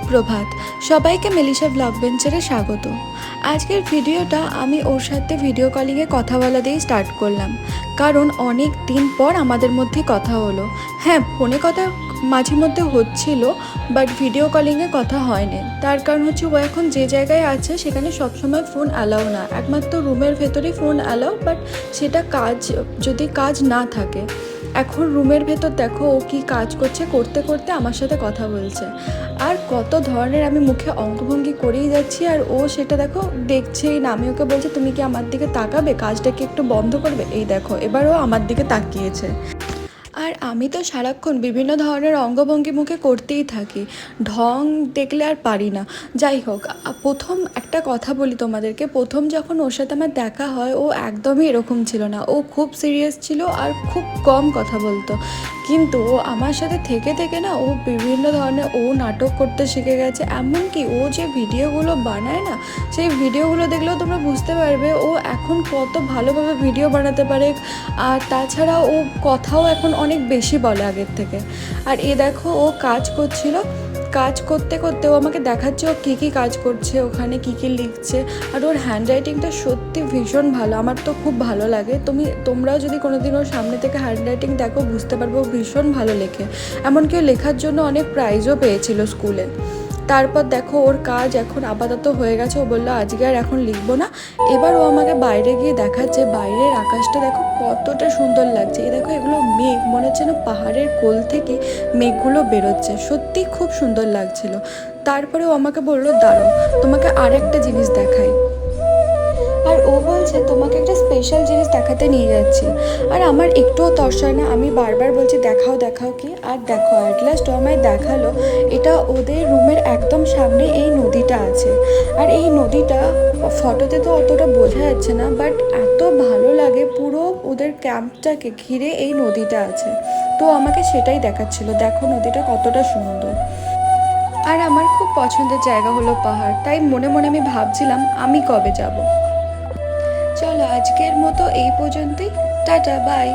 সুপ্রভাত, সবাইকে মেলিশা ব্লগ বেঞ্চারে স্বাগত। আজকের ভিডিওটা আমি ওর সাথে ভিডিও কলিংয়ে কথা বলা দিয়েই স্টার্ট করলাম, কারণ অনেক দিন পর আমাদের মধ্যে কথা হলো। হ্যাঁ, ফোনে কথা মাঝে মধ্যে হচ্ছিল, বাট ভিডিও কলিংয়ে কথা হয়নি। তার কারণ হচ্ছে ও এখন যে জায়গায় আছে সেখানে সবসময় ফোন অ্যালাউ না, একমাত্র রুমের ভেতরেই ফোন অ্যালাউ, বাট সেটা যদি কাজ না থাকে। এখন রুমের ভেতর দেখো ও কী কাজ করছে, করতে করতে আমার সাথে কথা বলছে। আর কত ধরনের আমি মুখে অঙ্গভঙ্গি করেই যাচ্ছি, আর ও সেটা দেখো দেখছেই না। আমি ওকে বলছি তুমি কি আমার দিকে তাকাবে, কাজটা কি একটু বন্ধ করবে। এই দেখো এবার ও আমার দিকে তাকিয়েছে। আর আমি তো সারাক্ষণ বিভিন্ন ধরনের অঙ্গভঙ্গি মুখে করতেই থাকি, ঢং দেখলে আর পারি না। যাই হোক, প্রথম একটা কথা বলি তোমাদেরকে, প্রথম যখন ওর সাথে আমার দেখা হয় ও একদমই এরকম ছিল না। ও খুব সিরিয়াস ছিল আর খুব কম কথা বলতো, কিন্তু ও আমার সাথে থেকে থেকে না ও বিভিন্ন ধরনের নাটক করতে শিখে গেছে। এমনকি ও যে ভিডিওগুলো বানায় না, সেই ভিডিওগুলো দেখলেও তোমরা বুঝতে পারবে ও এখন কত ভালোভাবে ভিডিও বানাতে পারে। আর তাছাড়া ও কথাও এখন অনেক বেশি বলে আগের থেকে। আর এ দেখো ও কাজ করছিল, কাজ করতে করতে ও আমাকে দেখাচ্ছে ও কী কী কাজ করছে, ওখানে কী কী লিখছে। আর ওর হ্যান্ডরাইটিংটা সত্যি ভীষণ ভালো, আমার তো খুব ভালো লাগে। তোমরাও যদি কোনোদিন ওর সামনে থেকে হ্যান্ডরাইটিং দেখো বুঝতে পারবে ও ভীষণ ভালো লেখে। এমনকি ও লেখার জন্য অনেক প্রাইজও পেয়েছিল স্কুলে। তারপর দেখো ওর কাজ এখন আপাতত হয়ে গেছে, ও বললো আজকে আর এখন লিখবো না। এবার ও আমাকে বাইরে গিয়ে দেখাচ্ছে বাইরের আকাশটা দেখো কতটা সুন্দর লাগছে। এই দেখো এগুলো মেঘ, মনে হচ্ছে না পাহাড়ের কোল থেকে মেঘগুলো বেরোচ্ছে, সত্যি খুব সুন্দর লাগছিল। তারপরে ও আমাকে বললো দাঁড়াও তোমাকে আর একটা জিনিস দেখাই। আর ও বলছে তোমাকে একটা স্পেশাল জিনিস দেখাতে নিয়ে যাচ্ছি। আর আমার একটুও তর্সায় না, আমি বারবার বলছি দেখাও দেখাও কি। আর দেখো অ্যাট লাস্ট ও আমায় দেখালো, এটা ওদের রুমের একদম সামনে এই নদীটা আছে। আর এই নদীটা ফটোতে তো অতটা বোঝা যাচ্ছে না, বাট এত ভালো লাগে, পুরো ওদের ক্যাম্পটাকে ঘিরে এই নদীটা আছে। তো আমাকে সেটাই দেখাচ্ছিল, দেখো নদীটা কতটা সুন্দর। আর আমার খুব পছন্দের জায়গা হলো পাহাড়, তাই মনে মনে আমি ভাবছিলাম আমি কবে যাব। চলো আজকের মতো এই পর্যন্তই, টাটা বাই।